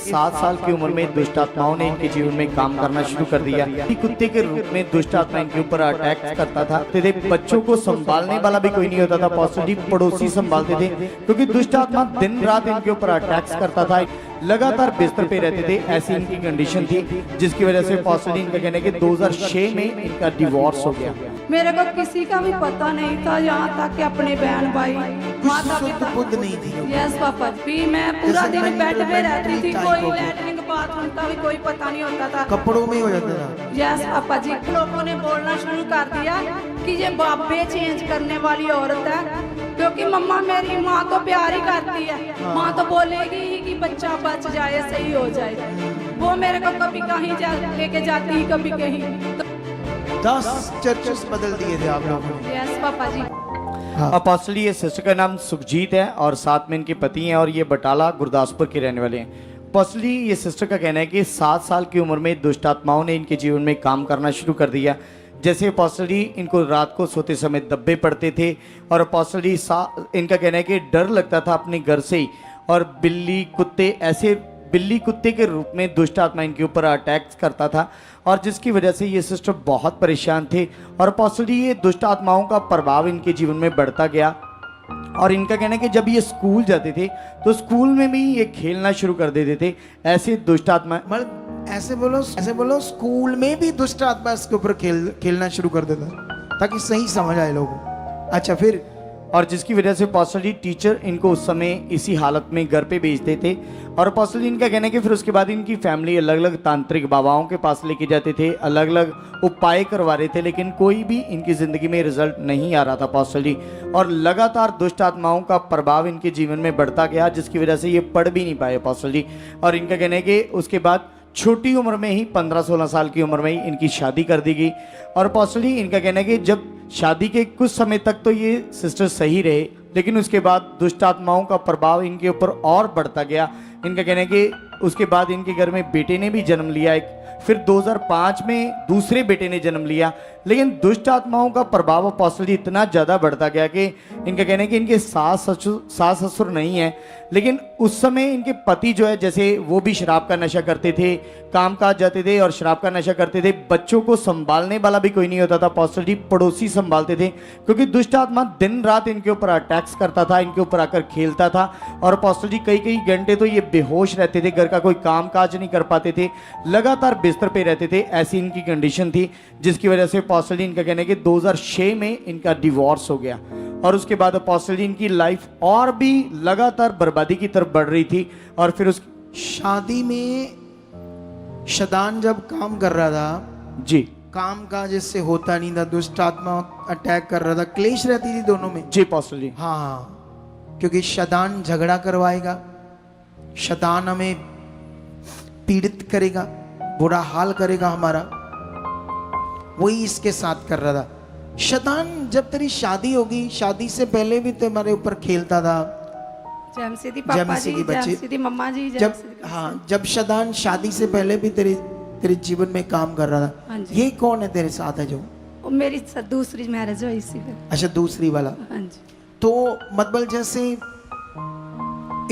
7 साल की उम्र में दुष्ट आत्माओं ने इनके जीवन में काम करना शुरू कर दिया। कुत्ते के रूप में दुष्ट आत्मा इनके ऊपर अटैक करता था। बच्चों को संभालने वाला भी कोई नहीं होता था, पॉजिटिव पड़ोसी संभालते थे, क्योंकि दुष्ट आत्मा दिन रात इनके ऊपर अटैक्स करता था। लगातार बिस्तर पे रहते थे, ऐसी इनकी कंडीशन थी, जिसकी वजह से पॉजिटिव इनका कहना है कि 2006 में इनका डिवोर्स हो गया। मेरे को किसी का भी पता नहीं था, यहाँ तक कि अपने बहन भाई माता पिता बुद्ध नहीं थी। यस पापा जी, मैं पूरा दिन बेड पे रहती थी, कोई लैट्रिन बाथरूम का भी कोई पता नहीं होता था, कपड़ों में हो जाता था। यस पापा जी, लोगों ने बोलना शुरू कर दिया कि ये बाबे चेंज करने वाली औरत है, क्योंकि मम्मा मेरी माँ तो प्यार ही करती है, माँ तो बोलेगी ही कि बच्चा बच जाए, सही हो जाए। वो मेरे को कभी कहीं लेके जाती, कभी कहीं। 10 चर्चेस बदल दिए थे आप लोगों ने। यस पापा जी। अपोस्टली ये सिस्टर का नाम सुखजीत है और साथ में इनके पति हैं और ये बटाला गुरदासपुर के रहने वाले हैं। अपोस्टली ये सिस्टर का कहना है कि 7 साल की उम्र में दुष्ट आत्माओं ने इनके जीवन में काम करना शुरू कर दिया। जैसे अपोस्टली इनको रात को सोते समय दब्बे पड़ते थे और अपोस्टली इनका कहना है कि डर लगता था अपने घर से ही, और बिल्ली कुत्ते के रूप में दुष्ट आत्मा इनके ऊपर अटैक करता था, और जिसकी वजह से ये सिस्टर बहुत परेशान थे। और पॉसिबली ये दुष्ट आत्माओं का प्रभाव इनके जीवन में बढ़ता गया। और इनका कहना है कि जब ये स्कूल जाते थे तो स्कूल में भी ये खेलना शुरू कर देते थे, ऐसे दुष्ट आत्मा। मतलब ऐसे बोलो स्कूल में भी दुष्ट आत्मा इसके ऊपर खेलना शुरू कर देता, ताकि सही समझ आए लोगों। अच्छा, फिर और जिसकी वजह से पॉसिबली टीचर इनको उस समय इसी हालत में घर पे भेजते थे। और पॉसिबली इनका कहना है कि फिर उसके बाद इनकी फैमिली अलग अलग तांत्रिक बाबाओं के पास लेके जाते थे, अलग अलग उपाय करवा रहे थे, लेकिन कोई भी इनकी ज़िंदगी में रिजल्ट नहीं आ रहा था पॉसिबली। और लगातार दुष्ट आत्माओं का प्रभाव इनके जीवन में बढ़ता गया, जिसकी वजह से ये पढ़ भी नहीं पाए पॉसिबली। और इनका कहना है कि उसके बाद छोटी उम्र में ही 15-16 साल की उम्र में ही इनकी शादी कर दी गई। और पॉसिबली इनका कहना है कि जब शादी के कुछ समय तक तो ये सिस्टर सही रहे, लेकिन उसके बाद दुष्ट आत्माओं का प्रभाव इनके ऊपर और बढ़ता गया। इनका कहना है कि उसके बाद इनके घर में बेटे ने भी जन्म लिया एक, फिर 2005 में दूसरे बेटे ने जन्म लिया, लेकिन दुष्ट आत्माओं का प्रभाव पॉसिबली इतना ज़्यादा बढ़ता गया कि इनका कहना है कि इनके सास ससुर नहीं है, लेकिन उस समय इनके पति जो है, जैसे वो भी शराब का नशा करते थे, कामकाज जाते थे और शराब का नशा करते थे। बच्चों को संभालने वाला भी कोई नहीं होता था, पॉसिबली पड़ोसी संभालते थे, क्योंकि दुष्ट आत्मा दिन रात इनके ऊपर अटैक्स करता था, इनके ऊपर आकर खेलता था। और पॉसिबली कई घंटे तो ये बेहोश रहते थे, घर का कोई काम काज नहीं कर पाते थे, लगातार बिस्तर पे रहते थे, ऐसी इनकी कंडीशन थी, जिसकी वजह से पॉसिबली इनका कहना है कि 2006 में इनका डिवोर्स हो गया। और उसके बाद पॉसिबली इनकी लाइफ और भी लगातार बर्बादी की तरफ बढ़ रही थी। और फिर उस शादी में शैतान जब काम कर रहा था जी, काम का जिससे होता नहीं था, दुष्ट आत्मा अटैक कर रहा था, क्लेश रहती थी दोनों में। जी पॉसिबली हाँ, क्योंकि शैतान झगड़ा करवाएगा, शैतान हमें पीड़ित करेगा, बुरा हाल करेगा हमारा, वही इसके साथ कर रहा था। शैतान जब तेरी शादी होगी, शादी से पहले भी तुम्हारे ऊपर खेलता था। जमसीदी पापा जी, जमसीदी मम्मा जी, जब शैतान शादी से पहले भी तेरे जीवन में काम कर रहा था। ये कौन है तेरे साथ है जो? मेरी दूसरी मैरिज हुई इसी पे। अच्छा, दूसरी वाला। हाँ जी। तो मतलब जैसे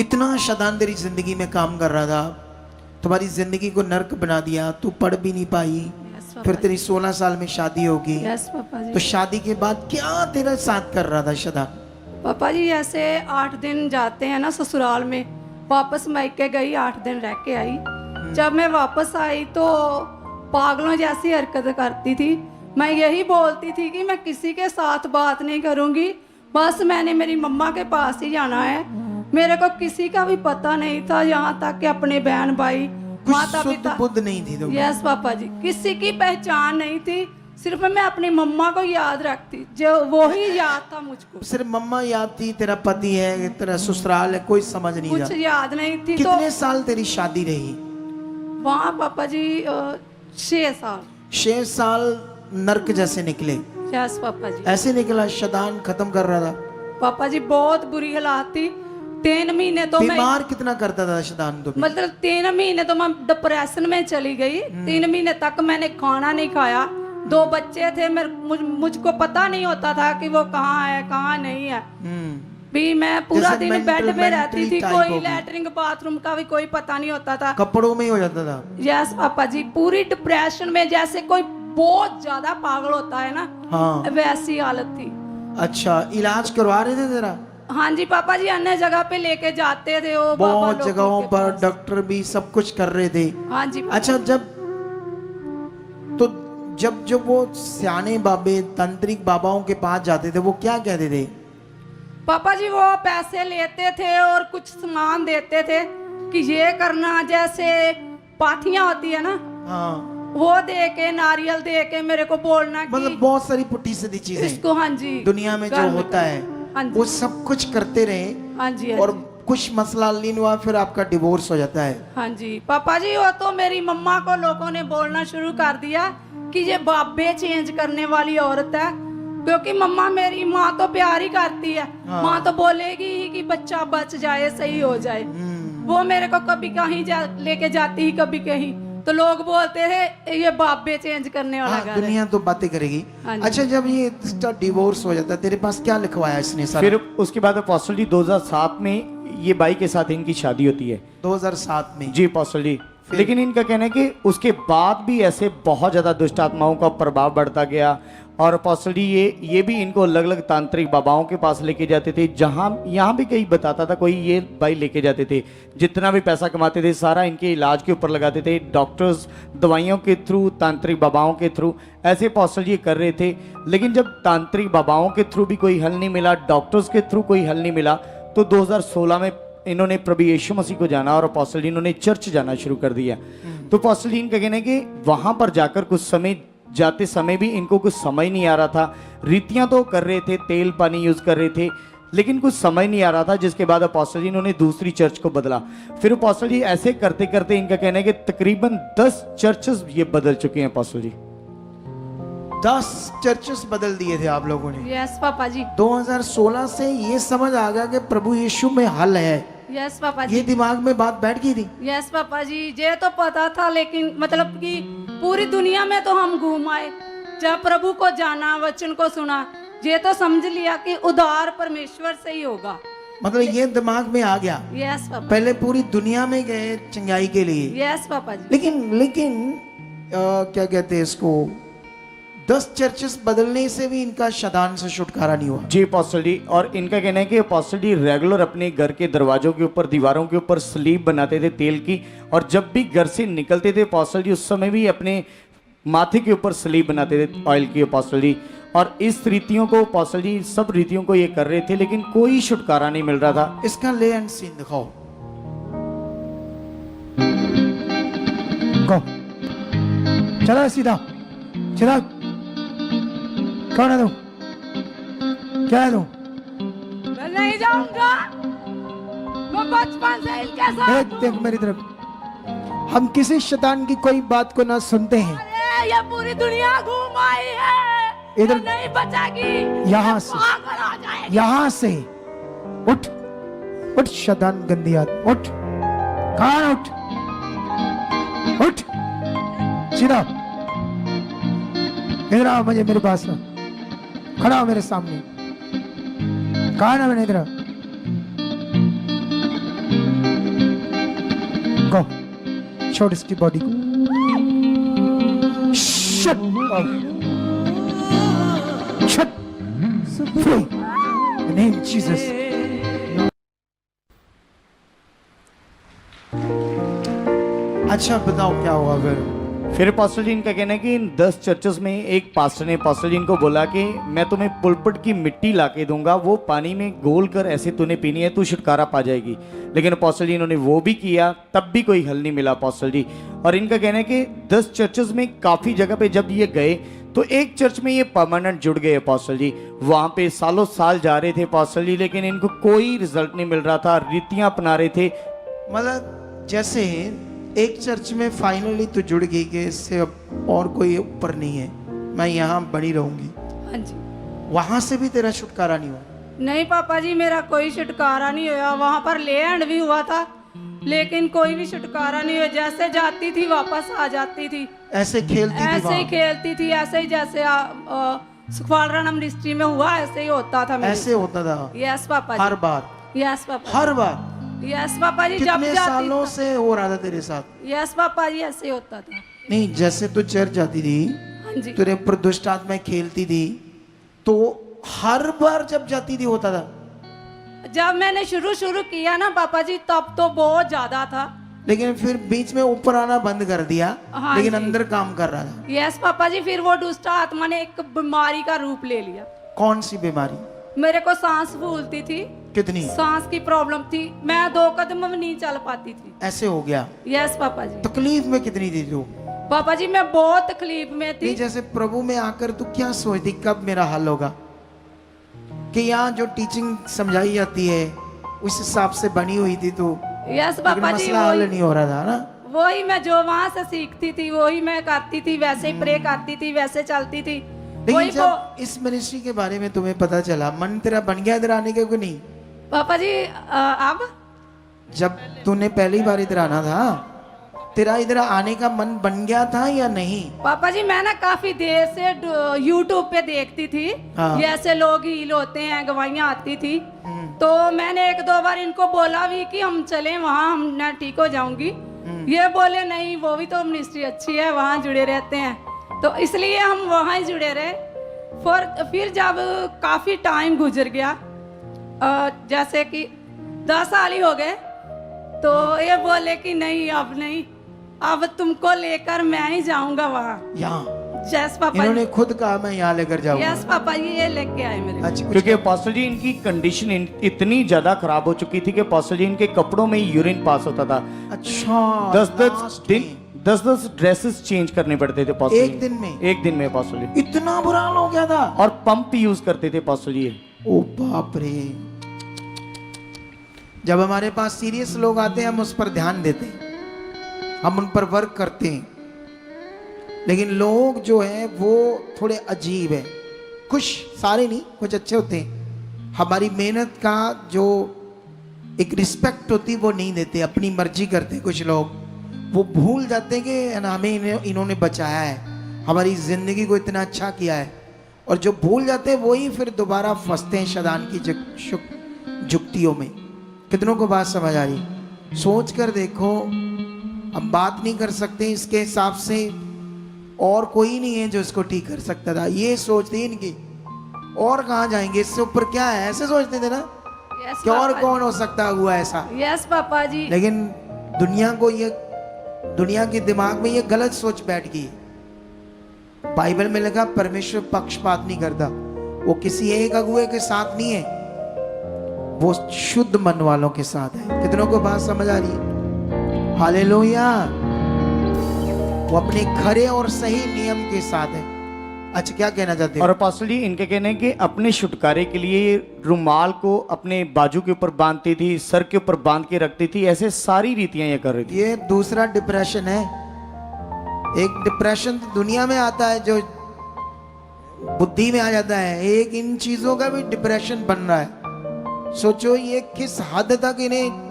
इतना शैतान तेरी जिंदगी में काम कर रहा था, तुम्हारी जिंदगी को नर्क बना दिया, तू पढ़ भी नहीं पाई, फिर तेरी 16 साल में शादी होगी। तो शादी के बाद क्या तेरा साथ कर रहा था शैतान? पापा जी, ऐसे 8 दिन जाते हैं ना ससुराल में, वापस मायके गई, 8 दिन रह के आई। जब मैं वापस आई तो पागलों जैसी हरकत करती थी। मैं यही बोलती थी कि मैं किसी के साथ बात नहीं करूंगी, बस मैंने मेरी मम्मा के पास ही जाना है। मेरे को किसी का भी पता नहीं था, यहाँ तक कि अपने बहन भाई माता पिता बुद्ध नहीं थी तो। यस पापा जी, किसी की पहचान नहीं थी, सिर्फ मैं अपनी मम्मा को याद रखती, जो वो ही याद था मुझको। सिर्फ मम्मा याद थी, तेरा पति है, तेरा ससुराल है, कोई समझ नहीं कुछ याद नहीं थी। कितने साल तेरी शादी रही वहाँ पापा जी? 6 साल। 6 साल नर्क जैसे निकले? यस पापा जी। ऐसे निकला, शैतान खत्म कर रहा था पापा जी, बहुत बुरी हालात थी। 3 महीने तो बीमार कितना करता था शैतान? तो मतलब 3 महीने तो मैं डिप्रेशन में चली गई। 3 महीने तक मैंने खाना नहीं खाया। 2 बच्चे थे, मुझको पता नहीं होता था कि वो कहाँ है कहाँ नहीं है। भी मैं पूरा जैसे दिन बेड mental में रहती थी, type कोई होगी। लैटरिन बाथरूम का भी कोई पता नहीं होता था। कपड़ों में ही हो जाता था। यस पापा जी, पूरी डिप्रेशन में, जैसे कोई बहुत ज्यादा पागल होता है ना, हाँ। वैसी हालत थी। अच्छा, इलाज करवा रहे थे तेरा? हाँ जी पापा जी, अन्य जगह पे लेके जाते थे वो बाबा बहुत लोगों जगहों के पर पास। डॉक्टर भी सब कुछ कर रहे थे। हाँ जी पापा। अच्छा, जब वो सियाने बाबे तांत्रिक बाबाओं के पास जाते थे, वो क्या कहते थे? पापा जी वो पैसे लेते थे और कुछ सामान देते थे कि ये करना, जैसे पाथियां होती है ना, हाँ, वो दे के, नारियल दे के मेरे को बोलना कि मतलब बहुत सारी पुट्ठी सीधी चीजें इसको, हाँ जी, दुनिया में जो घर होता है हाँ जी, वो सब कुछ करते रहे। हाँ जी, हाँ और जी, कुछ मसला हल नहीं हुआ, फिर आपका डिवोर्स हो जाता है। हाँ जी पापा जी। वो तो मेरी मम्मा को लोगों ने बोलना शुरू कर दिया कि ये बाबे चेंज करने वाली औरत है, क्योंकि मम्मा, मेरी माँ तो प्यार ही करती है। हाँ। माँ तो बोलेगी ही कि बच्चा बच जाए, सही हो जाए। वो मेरे को कभी कहीं लेके जाती ही, कभी कहीं, तो लोग बोलते थे ये बाबे चेंज करने वाला घर है। दुनिया तो बातें करेगी। हाँ जी। अच्छा, जब ये इसका डिवोर्स हो जाता है, तेरे पास क्या लिखवाया इसने सारा? फिर उसके बाद अपोस्टल जी 2007 में ये बाई के साथ इनकी शादी होती है। 2007 में? जी अपोस्टल जी। लेकिन इनका कहना है कि उसके बाद भी ऐसे बहुत ज्यादा दुष्ट आत्माओं का प्रभाव बढ़ता गया, और अपोस्टल जी ये भी इनको अलग अलग तांत्रिक बाबाओं के पास लेके जाते थे, जहां यहाँ भी कहीं बताता था कोई, ये भाई लेके जाते थे, जितना भी पैसा कमाते थे सारा इनके इलाज के ऊपर लगाते थे, डॉक्टर्स दवाइयों के थ्रू, तांत्रिक बाबाओं के थ्रू, ऐसे अपोस्टल जी कर रहे थे। लेकिन जब तांत्रिक बाबाओं के थ्रू भी कोई हल नहीं मिला, डॉक्टर्स के थ्रू कोई हल नहीं मिला, तो 2016 में इन्होंने प्रभु यीशु मसीह को जाना, और अपोस्टल जी इन्होंने चर्च जाना शुरू कर दिया। तो अपोस्टल जी इनका कहना है कि वहां पर जाकर कुछ समय जाते समय भी इनको कुछ समझ नहीं आ रहा था। रीतियां तो कर रहे थे, तेल पानी यूज कर रहे थे, लेकिन कुछ समझ नहीं आ रहा था। जिसके बाद अपोस्टल जी इन्होंने दूसरी चर्च को बदला। फिर अपोस्टल जी ऐसे करते करते इनका कहना है कि तकरीबन 10 चर्चेस ये बदल चुके हैं अपोस्टल जी। 10 चर्चेस बदल दिए थे आप लोगों ने? यस पापा जी। 2016 से ये समझ आ गया कि प्रभु यीशु में हल है। यस पापा जी। ये दिमाग में बात बैठ गई थी? यस पापा जी, ये तो पता था, लेकिन मतलब कि पूरी दुनिया में तो हम घूम आए, जब प्रभु को जाना, वचन को सुना, ये तो समझ लिया कि उद्धार परमेश्वर से ही होगा। मतलब ये दिमाग में आ गया। Yes papa. पहले पूरी दुनिया में गए चंगाई के लिए। यस पापा जी। लेकिन क्या कहते हैं इसको, 10 चर्चेस बदलने से भी इनका शैतान से छुटकारा नहीं हुआ? जी अपोस्टल जी। और इनका कहना है कि अपोस्टल जी रेगुलर अपने घर के दरवाजों के ऊपर, दीवारों के ऊपर स्लीप बनाते थे तेल की, और जब भी घर से निकलते थे अपोस्टल जी उस समय भी अपने माथे के ऊपर स्लीप बनाते थे ऑयल की अपोस्टल जी। और इस रीतियों को अपोस्टल जी, सब रीतियों को ये कर रहे थे, लेकिन कोई छुटकारा नहीं मिल रहा था। इसका ले एंड सीन दिखाओ। गो चला सीधा सीधा। कौन है तू? क्या है तू? मैं नहीं जाऊंगा, मैं बचपन से इनके साथ देख देख मेरी तरफ। हम किसी शैतान की कोई बात को ना सुनते हैं। अरे ये पूरी दुनिया घूम आई है, इधर- ये नहीं बचेगी। यहाँ से- पागल हो जाएगी। यहां से उठ उठ शैतान गंदी आत्मा, उठ। कहाँ है? उठ सीधा। इधर आओ, मुझे मेरे पास आओ, खड़ा हो मेरे सामने। कहाँ ना मैंने इधर गो, छोड़ इसकी बॉडी को। Shut shut free name Jesus. अच्छा बताओ क्या हुआ फिर? फिर पास्टर जी इनका कहना है कि इन 10 चर्चेस में एक पास्टर ने पास्टर जी इनको बोला कि मैं तुम्हें पुलपट की मिट्टी ला के दूंगा, वो पानी में घोल कर ऐसे तूने पीनी है, तू छुटकारा पा जाएगी। लेकिन पास्टर जी इन्होंने वो भी किया, तब भी कोई हल नहीं मिला पास्टर जी। और इनका कहना है कि 10 चर्चेस में काफ़ी जगह पे जब ये गए तो एक चर्च में ये परमानेंट जुड़ गए पास्टर जी, वहाँ पे सालों साल जा रहे थे पास्टर जी, लेकिन इनको कोई रिजल्ट नहीं मिल रहा था, रीतियाँ अपना रहे थे। मतलब जैसे एक चर्च में फाइनली तो जुड़ गई कि इससे अब और कोई ऊपर नहीं है, मैं यहाँ बनी रहूंगी, हाँ जी। वहां से भी तेरा छुटकारा नहीं हुआ? नहीं पापा जी, मेरा कोई छुटकारा नहीं हुआ। वहाँ पर ले एंड भी हुआ था, लेकिन कोई भी छुटकारा नहीं हुआ। जैसे जाती थी वापस आ जाती थी, ऐसे खेलती थी ऐसे ही वहाँ? खेलती थी, ऐसे ही जैसे सुखपाल राणा मिनिस्ट्री में हुआ, ऐसे ही होता था मेरे। ऐसे होता था यस पापा हर जी, बार? यस पापा, हर बार? यस पापा जी। जब कितने जाती सालों से हो रहा था तेरे साथ? यस पापा जी, ऐसे ही होता था। नहीं, जैसे तू चर्च जाती थी, हाँ जी, तेरे ऊपर दुष्ट आत्माएं खेलती थी, तो हर बार जब जाती थी होता था? जब मैंने शुरू किया ना पापा जी, तब तो बहुत ज्यादा था। लेकिन फिर बीच में ऊपर आना बंद कर दिया, हाँ लेकिन जी। अंदर काम कर रहा था। यस पापा जी, फिर वो दुष्ट आत्मा ने एक बीमारी का रूप ले लिया। कौन सी बीमारी? मेरे को सांस फूलती थी, कितनी? सांस की प्रॉब्लम थी, मैं 2 कदम भी नहीं चल पाती थी। ऐसे हो गया? यस पापा जी। तकलीफ में कितनी थी तू? पापा जी मैं बहुत तकलीफ में थी। नहीं, जैसे प्रभु में आकर तू क्या सोचती कब मेरा हल होगा? कि यहाँ जो टीचिंग समझाई जाती है उस हिसाब से बनी हुई थी तू, यस लेकिन पापा जी, मसला हल नहीं हो रहा था ना? वही मैं जो वहां से सीखती थी वही मैं करती थी, वैसे ही प्रे करती थी, वैसे चलती थी। लेकिन वही जब इस मिनिस्ट्री के बारे में तुम्हें पता चला, मन तेरा बन गया इधर आने के कि नहीं? पापा जी अब जब तूने पहली बार इधर आना था, तेरा इधर आने का मन बन गया था या नहीं? पापा जी मैं ना काफी देर से यूट्यूब पे देखती थी, हाँ। ये ऐसे लोग हील होते हैं, गवाहियां आती थी। तो मैंने 1-2 बार इनको बोला भी कि हम चलें वहाँ, हम ना ठीक हो जाऊंगी। ये बोले नहीं, वो भी तो मिनिस्ट्री अच्छी है, वहाँ जुड़े रहते हैं, तो इसलिए हम वहाँ ही जुड़े रहे। फिर जब काफी टाइम गुजर गया, जैसे कि 10 साल ही हो गए, तो ये बोले कि नहीं अब नहीं, अब तुमको लेकर मैं ही जाऊंगा वहाँ। यहाँ यस पापा इन्होंने जी, खुद कहा मैं यहाँ लेकर जाऊंगा। यस पापा जी, ये लेके आए मेरे। अच्छा, कुछ क्योंकि पास्टर जी इनकी कंडीशन इतनी ज्यादा खराब हो चुकी थी कि पास्टर जी इनके कपड़ों में यूरिन पास होता था। अच्छा, 10-10 last दिन में 10-10 ड्रेसेस चेंज करने पड़ते थे पास्टर एक जी। दिन में? एक दिन में पास्टर जी। इतना बुरा हाल हो गया था? और पंप यूज करते थे पास्टर जी। ओ बाप रे। जब हमारे पास सीरियस लोग आते हैं हम उस पर ध्यान देते हैं, हम उन पर वर्क करते हैं, लेकिन लोग जो है वो थोड़े अजीब है। कुछ, सारे नहीं, कुछ अच्छे होते हैं, हमारी मेहनत का जो एक रिस्पेक्ट होती वो नहीं देते, अपनी मर्जी करते। कुछ लोग वो भूल जाते हैं कि हमें इन्होंने बचाया है, हमारी जिंदगी को इतना अच्छा किया है, और जो भूल जाते हैं वही फिर दोबारा फंसते हैं शैतान की जुक्तियों में। कितनों को बात समझ आ रही? सोच कर देखो, हम बात नहीं कर सकते इसके हिसाब से, और कोई नहीं है जो इसको ठीक कर सकता था, ये सोचते इनकी, और कहाँ जाएंगे, इससे ऊपर क्या है, ऐसे सोचते थे ना यस कि और पापा कौन हो सकता हुआ ऐसा। जी। यस पापा जी। लेकिन दुनिया के दिमाग में ये गलत सोच बैठ गई। बाइबल में लिखा परमेश्वर पक्षपात नहीं करता, वो किसी एक अगुए के साथ नहीं है, वो शुद्ध मन वालों के साथ है। कितनों को बात समझ आ रही है? हालेलुया। वो अपने खरे और सही नियम के साथ है। अच्छा, क्या कहना चाहते और हो? पास्टर जी इनके कहने हैं कि अपने छुटकारे के लिए रुमाल को अपने बाजू के ऊपर बांधती थी, सर के ऊपर बांध के रखती थी, ऐसे सारी रीतियां ये कर रही थी। ये दूसरा डिप्रेशन है। एक डिप्रेशन तो दुनिया में आता है जो बुद्धि में आ जाता है, एक इन चीजों का भी डिप्रेशन बन रहा है। सोचो ये किस हद तक इन्हें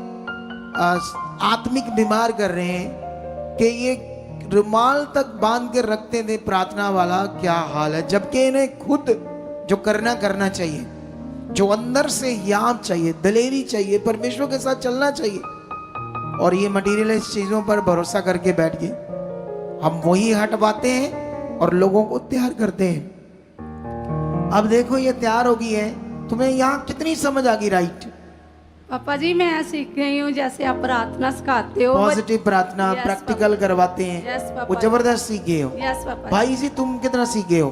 आत्मिक बीमार कर रहे हैं कि ये रुमाल तक बांध के रखते थे प्रार्थना वाला। क्या हाल है, जबकि इन्हें खुद जो करना चाहिए, जो अंदर से याद चाहिए, दलेरी चाहिए, परमेश्वर के साथ चलना चाहिए, और ये मटीरियलिस्ट चीजों पर भरोसा करके बैठ गए। हम वही हटवाते हैं और लोगों को तैयार करते हैं। अब देखो ये तैयार हो गई है, तुम्हें यहाँ कितनी समझ आ गई? राइट पापा जी मैं सीख गई हूँ, जैसे आप प्रार्थना सिखाते हो, पॉजिटिव प्रार्थना Yes, प्रैक्टिकल पापा। करवाते Yes, हैं, पापा। वो जबरदस्त सीख गए हो। यस पापा भाई जी तुम कितना सीख गए हो?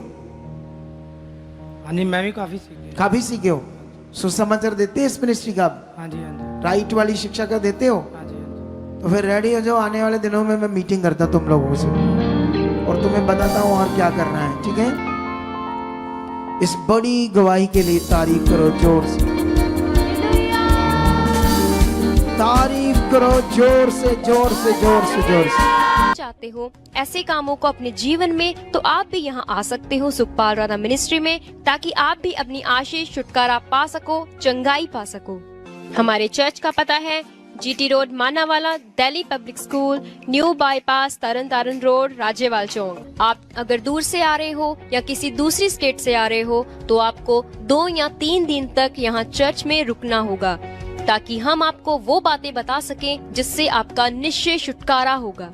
हाँ जी, मैं भी काफ़ी सीख गया। काफी सीख गए हो। सुसमाचार देते हैं इस मिनिस्ट्री का? हाँ जी, हाँ जी, राइट वाली शिक्षा का देते हो? हाँ जी, हाँ जी। तो फिर रेडी हो जाओ, आने वाले दिनों में मैं मीटिंग करता तुम लोगों से और तुम्हें बताता हूँ और क्या करना है, ठीक है? इस बड़ी गवाही के लिए तारीफ करो जोर से, तारीफ करो जोर से, जोर से, जोर से, जोर से। चाहते हो ऐसे कामों को अपने जीवन में, तो आप भी यहाँ आ सकते हो सुखपाल राणा मिनिस्ट्री में, ताकि आप भी अपनी आशीष छुटकारा पा सको, चंगाई पा सको। हमारे चर्च का पता है GT road Manawala, Delhi public school, new bypass, Tarn Taran road, Rajewal Chowk. आप अगर दूर से आ रहे हो या किसी दूसरी स्टेट से आ रहे हो तो आपको 2 या 3 दिन तक यहाँ चर्च में रुकना होगा, ताकि हम आपको वो बातें बता सकें जिससे आपका निश्चय छुटकारा होगा।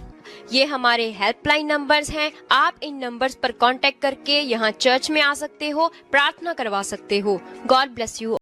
ये हमारे हेल्पलाइन नंबर्स हैं। आप इन नंबर्स पर कांटेक्ट करके यहाँ चर्च में आ सकते हो, प्रार्थना करवा सकते हो। God bless you.